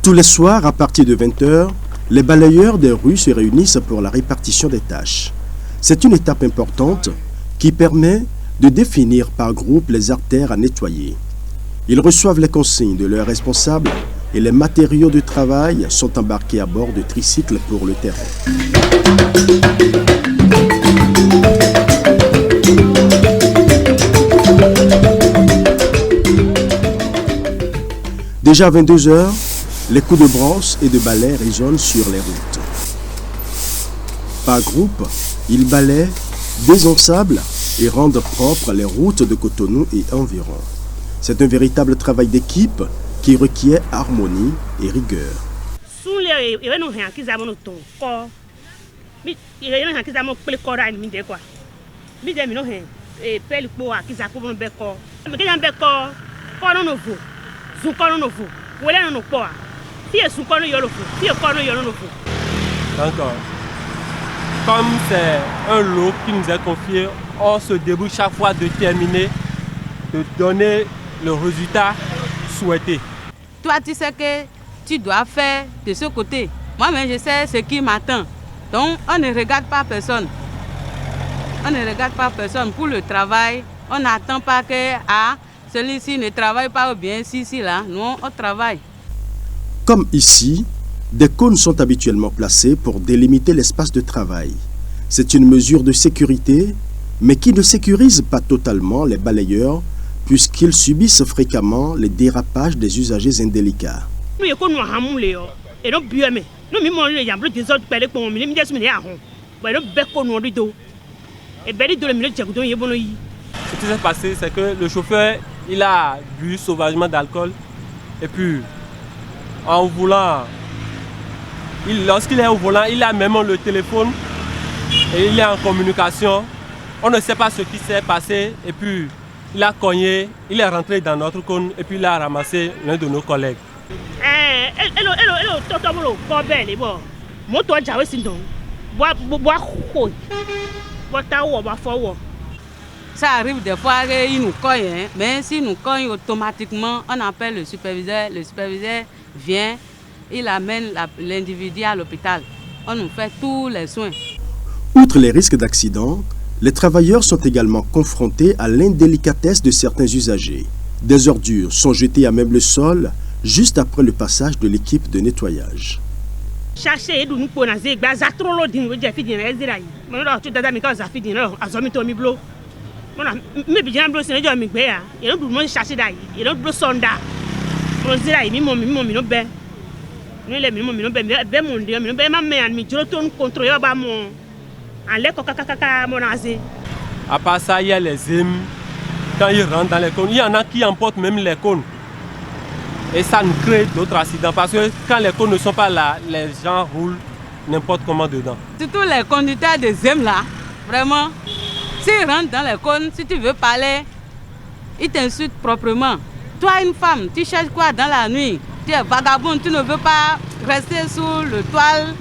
Tous les soirs, à partir de 20 h, les balayeurs des rues se réunissent pour la répartition des tâches. C'est une étape importante qui permet de définir par groupe les artères à nettoyer. Ils reçoivent les consignes de leurs responsables et les matériaux de travail sont embarqués à bord de tricycles pour le terrain. Déjà à 22 h, les coups de brosse et de balai résonnent sur les routes. Par groupe, ils balaient, désensablent et rendent propres les routes de Cotonou et environ. C'est un véritable travail d'équipe qui requiert harmonie et rigueur. D'accord. Comme c'est un lot qui nous est confié, on se débrouille chaque fois de terminer, de donner le résultat souhaité. Toi, tu sais que tu dois faire de ce côté. Moi-même, je sais ce qui m'attend. Donc, on ne regarde pas personne. On ne regarde pas personne. Pour le travail, on n'attend pas que celui-ci ne travaille pas ou bien si, là. Nous, on travaille. Comme ici, des cônes sont habituellement placés pour délimiter l'espace de travail. C'est une mesure de sécurité, mais qui ne sécurise pas totalement les balayeurs, puisqu'ils subissent fréquemment les dérapages des usagers indélicats. Ce qui s'est passé, c'est que le chauffeur, il a bu sauvagement d'alcool et puis en voulant, lorsqu'il est au volant, il a même le téléphone et il est en communication. On ne sait pas ce qui s'est passé et puis il a cogné, il est rentré dans notre cône et puis il a ramassé l'un de nos collègues. Ça arrive des fois qu'ils nous cognent, mais s'ils nous cognent automatiquement, on appelle le superviseur vient, il amène l'individu à l'hôpital. On nous fait tous les soins. Outre les risques d'accident, les travailleurs sont également confrontés à l'indélicatesse de certains usagers. Des ordures sont jetées à même le sol juste après le passage de l'équipe de nettoyage. À part ça, il y a les hymnes. Quand ils rentrent dans les cônes, il y en a qui emportent même les cônes. Et ça nous crée d'autres accidents parce que quand les cônes ne sont pas là, les gens roulent n'importe comment dedans. Surtout les conducteurs de ZEM là, vraiment, s'ils rentrent dans les cônes, si tu veux parler, ils t'insultent proprement. Toi, une femme, tu cherches quoi dans la nuit? Tu es vagabond, tu ne veux pas rester sous le toile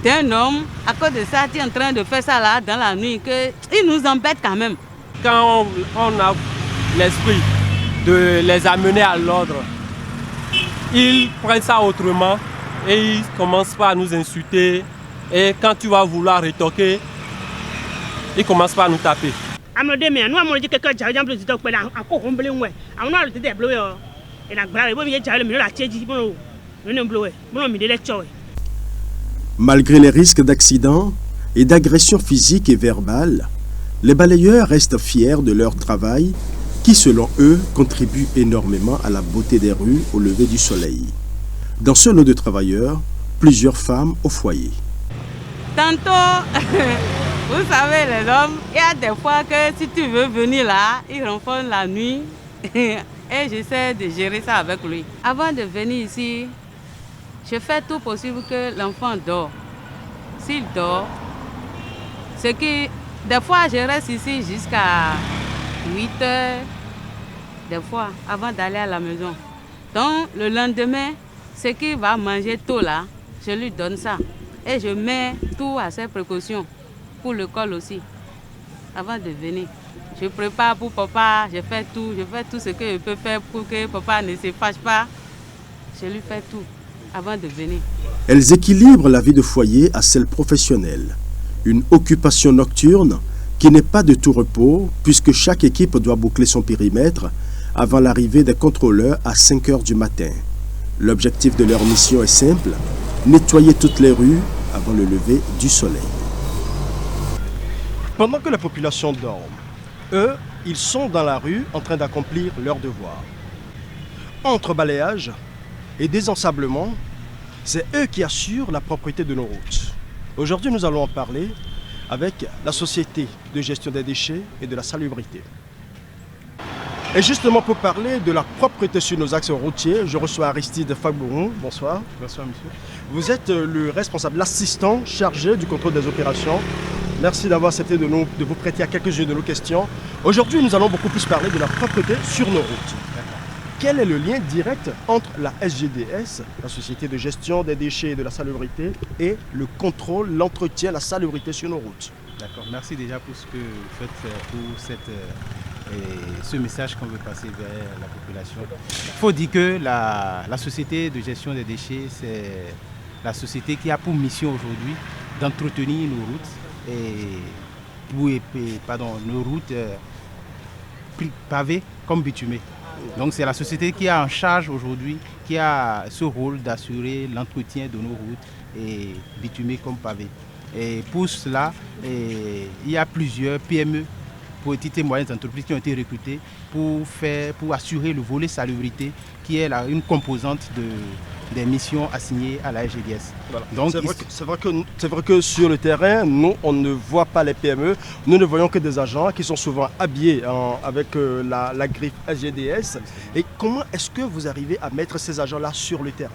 d'un homme. À cause de ça, tu es en train de faire ça là dans la nuit, ils nous embêtent quand même. Quand on a l'esprit de les amener à l'ordre, ils prennent ça autrement et ils commencent pas à nous insulter. Et quand tu vas vouloir rétorquer, ils commencent pas à nous taper. Malgré les risques d'accidents et d'agressions physiques et verbales, les balayeurs restent fiers de leur travail qui, selon eux, contribue énormément à la beauté des rues au lever du soleil. Dans ce lot de travailleurs, plusieurs femmes au foyer. Tantôt, vous savez les hommes, il y a des fois que si tu veux venir là, ils ronflent la nuit et j'essaie de gérer ça avec lui. Avant de venir ici, je fais tout possible que l'enfant dort. S'il dort, c'est que des fois je reste ici jusqu'à 8 h, des fois, avant d'aller à la maison. Donc le lendemain, ce qu'il va manger tôt là, je lui donne ça. Et je mets tout à ses précautions, pour l'école aussi, avant de venir. Je prépare pour papa, je fais tout ce que je peux faire pour que papa ne se fâche pas. Je lui fais tout. avant de venir. Elles équilibrent la vie de foyer à celle professionnelle. Une occupation nocturne qui n'est pas de tout repos puisque chaque équipe doit boucler son périmètre avant l'arrivée des contrôleurs à 5 heures du matin. L'objectif de leur mission est simple, nettoyer toutes les rues avant le lever du soleil. Pendant que la population dort, eux, ils sont dans la rue en train d'accomplir leurs devoirs. Entre balayage et désensablement, c'est eux qui assurent la propreté de nos routes. Aujourd'hui, nous allons en parler avec la Société de gestion des déchets et de la salubrité. Et justement, pour parler de la propreté sur nos axes routiers, je reçois Aristide Fagbourou. Bonsoir. Bonsoir, monsieur. Vous êtes le responsable, l'assistant chargé du contrôle des opérations. Merci d'avoir accepté de vous prêter à quelques-unes de nos questions. Aujourd'hui, nous allons beaucoup plus parler de la propreté sur nos routes. Quel est le lien direct entre la SGDS, la Société de gestion des déchets et de la salubrité, et le contrôle, l'entretien, la salubrité sur nos routes? D'accord, merci déjà pour ce que vous faites pour ce message qu'on veut passer vers la population. Il faut dire que la Société de gestion des déchets, c'est la société qui a pour mission aujourd'hui d'entretenir nos routes, nos routes pavées comme bitumées. Donc c'est la société qui a en charge aujourd'hui, qui a ce rôle d'assurer l'entretien de nos routes et bitumées comme pavées. Et pour cela, il y a plusieurs PME, petites et moyennes entreprises qui ont été recrutées pour assurer le volet salubrité qui est une composante des missions assignées à la SGDS. Voilà. Donc, c'est vrai que sur le terrain, nous, on ne voit pas les PME, nous ne voyons que des agents qui sont souvent habillés avec la griffe SGDS. Et comment est-ce que vous arrivez à mettre ces agents-là sur le terrain?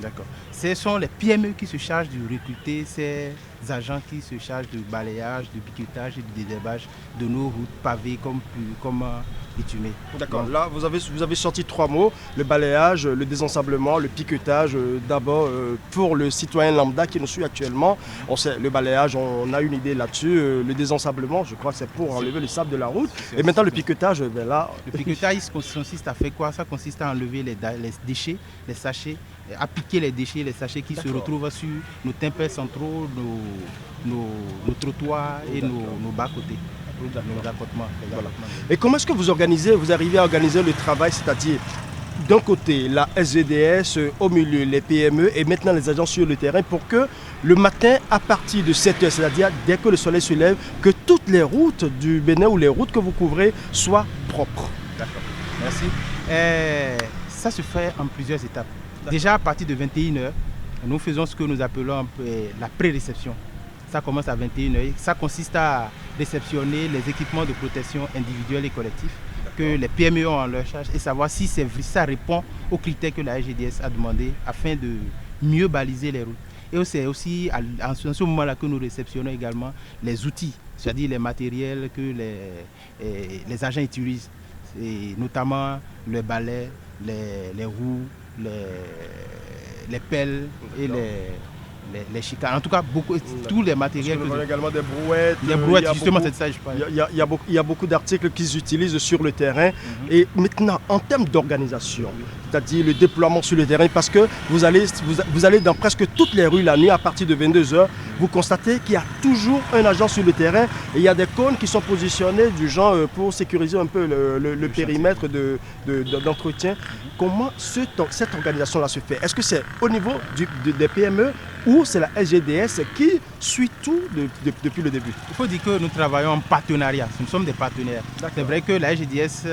D'accord. Ce sont les PME qui se chargent de recruter ces agents qui se chargent du balayage, du piquetage et du désherbage de nos routes pavées comme bitumées. D'accord. Là, vous avez sorti 3 mots, le balayage, le désensablement, le piquetage. D'abord, pour le citoyen lambda qui nous suit actuellement, on sait, le balayage, on a une idée là-dessus. Le désensablement, je crois que c'est pour enlever le sable de la route. Et maintenant, le piquetage, là... Le piquetage consiste à faire quoi? Ça consiste à enlever les déchets, les sachets, à piquer les déchets, les sachets qui se retrouvent sur nos tympans centraux, nos trottoirs et nos bas-côtés. Nos accotements. Voilà. Et comment est-ce que vous arrivez à organiser le travail, c'est-à-dire d'un côté la SGDS, au milieu les PME et maintenant les agents sur le terrain pour que le matin à partir de 7 h, c'est-à-dire dès que le soleil se lève, que toutes les routes du Bénin ou les routes que vous couvrez soient propres? D'accord, merci. Ça se fait en plusieurs étapes. Déjà à partir de 21 h, nous faisons ce que nous appelons la pré-réception. Ça commence à 21 h. Ça consiste à réceptionner les équipements de protection individuelle et collectifs que les PME ont en leur charge et savoir si ça répond aux critères que la SGDS a demandé afin de mieux baliser les routes. Et c'est aussi en ce moment-là que nous réceptionnons également les outils, c'est-à-dire les matériels que les agents utilisent, et notamment le balai, les roues, les pelles et les chicanes. En tout cas, tous les matériels. Nous avons également des brouettes. Les brouettes, justement, c'est ça, je pense. Il y a beaucoup d'articles qu'ils utilisent sur le terrain. Et maintenant, en termes d'organisation, c'est-à-dire le déploiement sur le terrain, parce que vous allez dans presque toutes les rues la nuit à partir de 22 h, vous constatez qu'il y a toujours un agent sur le terrain et il y a des cônes qui sont positionnés du genre pour sécuriser un peu le périmètre d'entretien. Comment cette organisation-là se fait? Est-ce que c'est au niveau des PME ou c'est la SGDS qui suit tout depuis le début? Il faut dire que nous travaillons en partenariat, nous sommes des partenaires. C'est vrai que la SGDS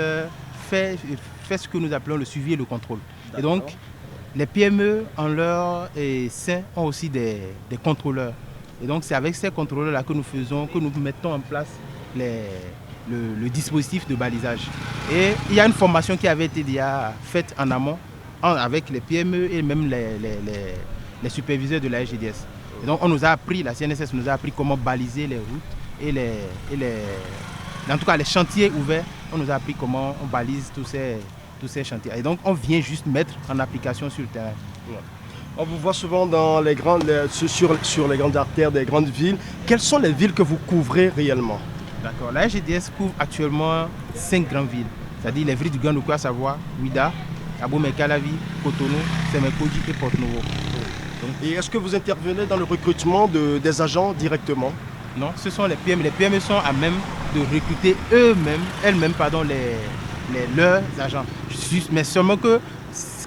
fait ce que nous appelons le suivi et le contrôle. Et donc, les PME en leur sein ont aussi des contrôleurs. Et donc, c'est avec ces contrôleurs-là que nous mettons en place le dispositif de balisage. Et il y a une formation qui avait été déjà faite en amont avec les PME et même les superviseurs de la SGDS. Et donc on nous a appris, la CNSS nous a appris comment baliser les routes et en tout cas les chantiers ouverts, on nous a appris comment on balise tous ces chantiers. Et donc on vient juste mettre en application sur le terrain. Ouais. On vous voit souvent sur les grandes artères des grandes villes. Quelles sont les villes que vous couvrez réellement? D'accord. La SGDS couvre actuellement 5 grandes villes, c'est-à-dire les villes du Grand Oku, à savoir Ouida, Abomey-Calavi, Cotonou, Semenkoji et Porto-Novo. Et est-ce que vous intervenez dans le recrutement des agents directement? Non, ce sont les PME. Les PME sont à même de recruter elles-mêmes, leurs agents. Mais seulement que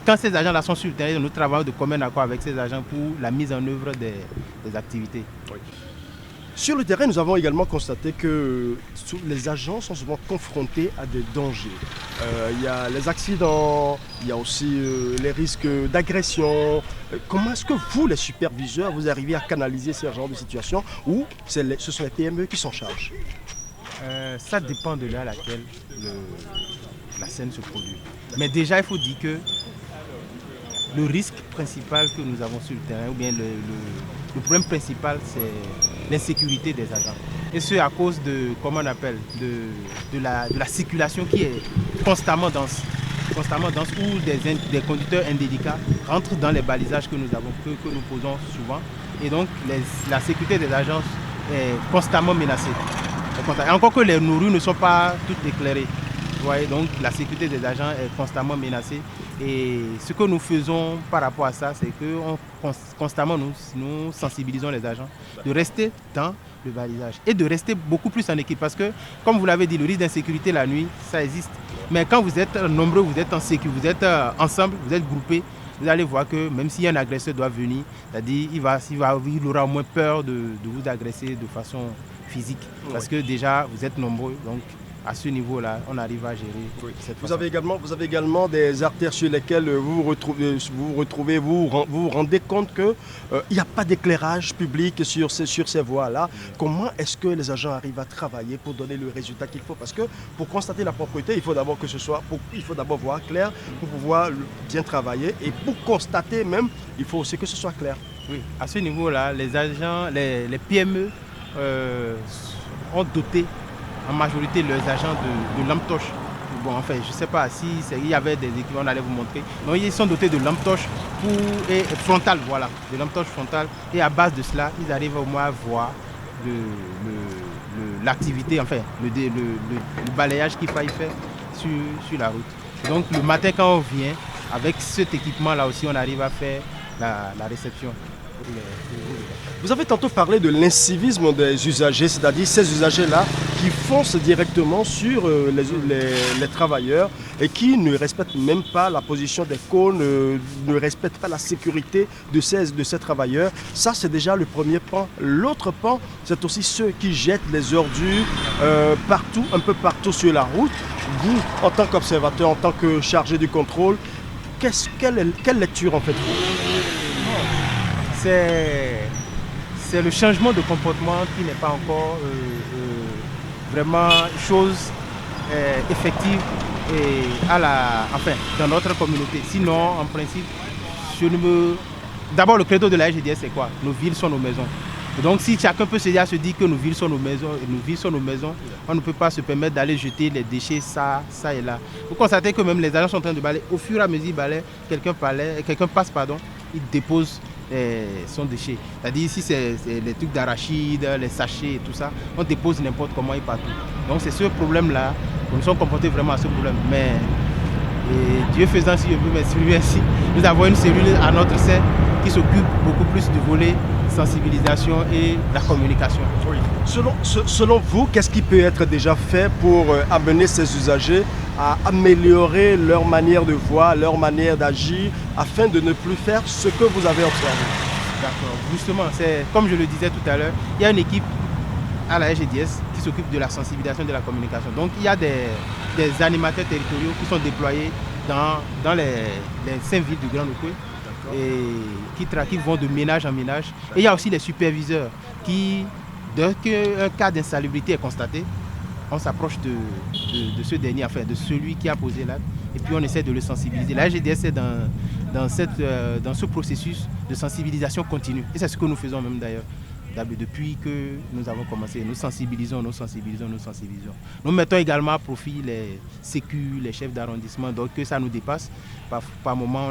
quand ces agents-là sont sur le terrain, nous travaillons de commun accord avec ces agents pour la mise en œuvre des activités. Oui. Sur le terrain, nous avons également constaté que les agents sont souvent confrontés à des dangers. Il y a les accidents, il y a aussi les risques d'agression. Comment est-ce que vous, les superviseurs, vous arrivez à canaliser ce genre de situation ou ce sont les PME qui s'en chargent? Ça dépend de l'heure à laquelle la scène se produit. Mais déjà, il faut dire que le risque principal que nous avons sur le terrain, ou bien le problème principal, c'est l'insécurité des agents. Et ce à cause de, comment on appelle, de la circulation qui est constamment dense, où des conducteurs indélicats rentrent dans les balisages que nous avons, que nous posons souvent. Et donc, la sécurité des agents est constamment menacée. Encore que nos rues ne sont pas toutes éclairées. Vous voyez, donc la sécurité des agents est constamment menacée. Et ce que nous faisons par rapport à ça, c'est que constamment nous sensibilisons les agents de rester dans le balisage et de rester beaucoup plus en équipe. Parce que, comme vous l'avez dit, le risque d'insécurité la nuit, ça existe. Mais quand vous êtes nombreux, vous êtes en sécurité, vous êtes ensemble, vous êtes groupés, vous allez voir que même si un agresseur doit venir, c'est-à-dire il aura au moins peur de vous agresser de façon physique. Parce que déjà, vous êtes nombreux. Donc, à ce niveau-là, on arrive à gérer cette façon. Vous avez également des artères sur lesquelles vous vous rendez compte qu'il n'y a pas d'éclairage public sur ces voies-là. Comment est-ce que les agents arrivent à travailler pour donner le résultat qu'il faut? Parce que pour constater la propreté, il faut d'abord voir clair pour pouvoir bien travailler. Et pour constater même, il faut aussi que ce soit clair. Oui, à ce niveau-là, les agents, les PME ont doté en majorité leurs agents de lampes torches. Bon, enfin, je ne sais pas si il y avait des équipements, on allait vous montrer. Donc, ils sont dotés de lampes torches frontales, voilà, de lampes torches frontales. Et à base de cela, ils arrivent au moins à voir l'activité, enfin, le balayage qu'il faille faire sur la route. Donc, le matin, quand on vient, avec cet équipement-là aussi, on arrive à faire la réception. Vous avez tantôt parlé de l'incivisme des usagers, c'est-à-dire ces usagers-là qui foncent directement sur les travailleurs et qui ne respectent même pas la position des cônes, ne respectent pas la sécurité de ces travailleurs. Ça, c'est déjà le premier pan. L'autre pan, c'est aussi ceux qui jettent les ordures un peu partout sur la route. Vous, en tant qu'observateur, en tant que chargé du contrôle, quelle lecture en faites-vous? C'est le changement de comportement qui n'est pas encore vraiment chose effective dans notre communauté. Sinon, en principe, d'abord le credo de la RGDS, c'est quoi? Nos villes sont nos maisons. Donc si chacun peut se dire que nos villes sont nos maisons, on ne peut pas se permettre d'aller jeter les déchets ça et là. Vous constatez que même les agents sont en train de balayer. Au fur et à mesure, quelqu'un passe, il dépose son déchet. C'est-à-dire si c'est les trucs d'arachide, les sachets et tout ça, on dépose n'importe comment et partout. Donc c'est ce problème-là, nous sommes confrontés vraiment à ce problème. Mais Dieu faisant, si je peux m'exprimer ainsi, nous avons une cellule à notre sein qui s'occupe beaucoup plus du volet sensibilisation et la communication. Oui. Selon vous, qu'est-ce qui peut être déjà fait pour amener ces usagers à améliorer leur manière de voir, leur manière d'agir, afin de ne plus faire ce que vous avez observé? D'accord. Justement, comme je le disais tout à l'heure, il y a une équipe à la RGDS qui s'occupe de la sensibilisation et de la communication. Donc il y a des animateurs territoriaux qui sont déployés dans les 5 villes du Grand Lukwe et qui vont de ménage en ménage. Et il y a aussi les superviseurs qui, dès qu'un cas d'insalubrité est constaté, on s'approche de ce dernier, enfin de celui qui a posé l'acte, et puis on essaie de le sensibiliser. La RGDS est dans ce processus de sensibilisation continue. Et c'est ce que nous faisons même d'ailleurs. Depuis que nous avons commencé, nous sensibilisons. Nous mettons également à profit les sécu, les chefs d'arrondissement, donc que ça nous dépasse. Par moment,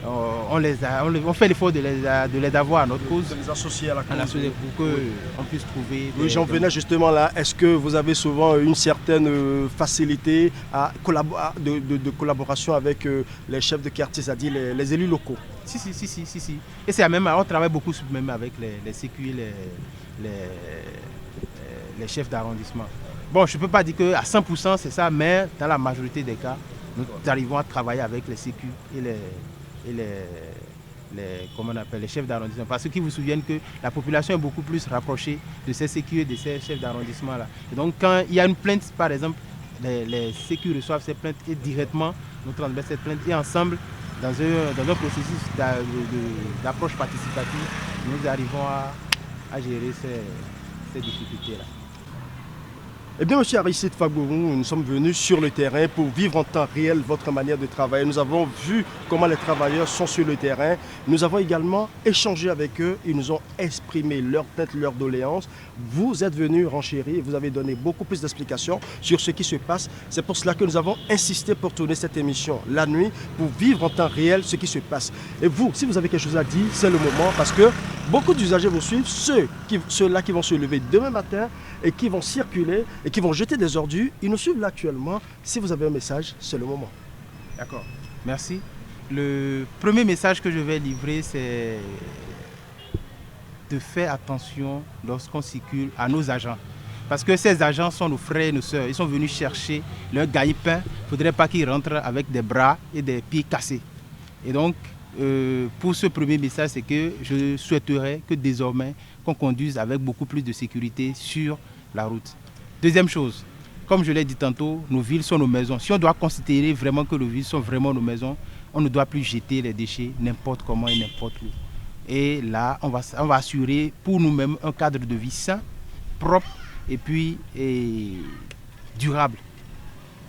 on fait l'effort de les avoir à notre cause. De les associer à la cause. Pour qu'on puisse trouver... Oui, j'en venais justement là. Est-ce que vous avez souvent une certaine facilité de collaboration avec les chefs de quartier, c'est-à-dire les élus locaux? Si. Et c'est même, on travaille beaucoup même avec les CQ, les chefs d'arrondissement. Bon, je ne peux pas dire qu'à 100% c'est ça, mais dans la majorité des cas, nous arrivons à travailler avec les CQ et les chefs d'arrondissement. Parce qu'ils vous souviennent que la population est beaucoup plus rapprochée de ces CQ et de ces chefs d'arrondissement-là. Et donc quand il y a une plainte, par exemple, les CQ reçoivent ces plaintes et directement nous transmettent cette plainte et ensemble, dans un processus d'approche participative, nous arrivons à gérer ces difficultés-là. Eh bien, M. Aristide Fagbourou, nous sommes venus sur le terrain pour vivre en temps réel votre manière de travailler. Nous avons vu comment les travailleurs sont sur le terrain. Nous avons également échangé avec eux. Ils nous ont exprimé leurs têtes, leurs doléances. Vous êtes venus renchérir et vous avez donné beaucoup plus d'explications sur ce qui se passe. C'est pour cela que nous avons insisté pour tourner cette émission la nuit, pour vivre en temps réel ce qui se passe. Et vous, si vous avez quelque chose à dire, c'est le moment parce que beaucoup d'usagers vous suivent, ceux-là qui vont se lever demain matin et qui vont circuler et qui vont jeter des ordures, ils nous suivent là actuellement. Si vous avez un message, c'est le moment. D'accord, merci. Le premier message que je vais livrer, c'est de faire attention lorsqu'on circule à nos agents. Parce que ces agents sont nos frères et nos sœurs. Ils sont venus chercher leur gagne-pain. Il ne faudrait pas qu'ils rentrent avec des bras et des pieds cassés. Et donc, pour ce premier message, c'est que je souhaiterais que désormais, qu'on conduise avec beaucoup plus de sécurité sur la route. Deuxième chose, comme je l'ai dit tantôt, nos villes sont nos maisons. Si on doit considérer vraiment que nos villes sont vraiment nos maisons, on ne doit plus jeter les déchets n'importe comment et n'importe où. Et là, on va assurer pour nous-mêmes un cadre de vie sain, propre et puis durable.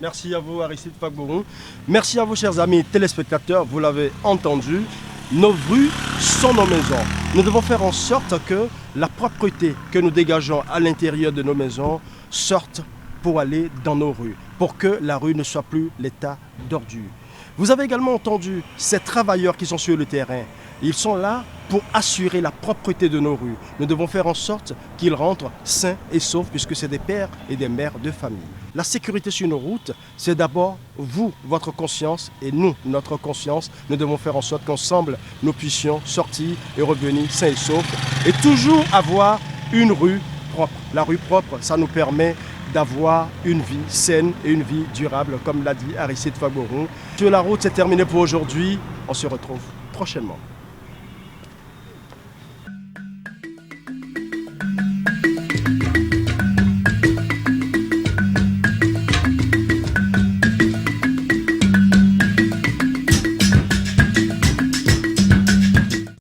Merci à vous, Aristide Fagbourou. Merci à vous, chers amis téléspectateurs. Vous l'avez entendu, nos rues sont nos maisons. Nous devons faire en sorte que la propreté que nous dégageons à l'intérieur de nos maisons sorte pour aller dans nos rues, pour que la rue ne soit plus l'état d'ordure. Vous avez également entendu ces travailleurs qui sont sur le terrain. Ils sont là pour assurer la propreté de nos rues. Nous devons faire en sorte qu'ils rentrent sains et saufs puisque c'est des pères et des mères de famille. La sécurité sur nos routes, c'est d'abord vous, votre conscience et nous, notre conscience. Nous devons faire en sorte qu'ensemble, nous puissions sortir et revenir sains et saufs et toujours avoir une rue propre. La rue propre, ça nous permet d'avoir une vie saine et une vie durable, comme l'a dit Aristide Fagbourou. Sur la route, c'est terminé pour aujourd'hui. On se retrouve prochainement.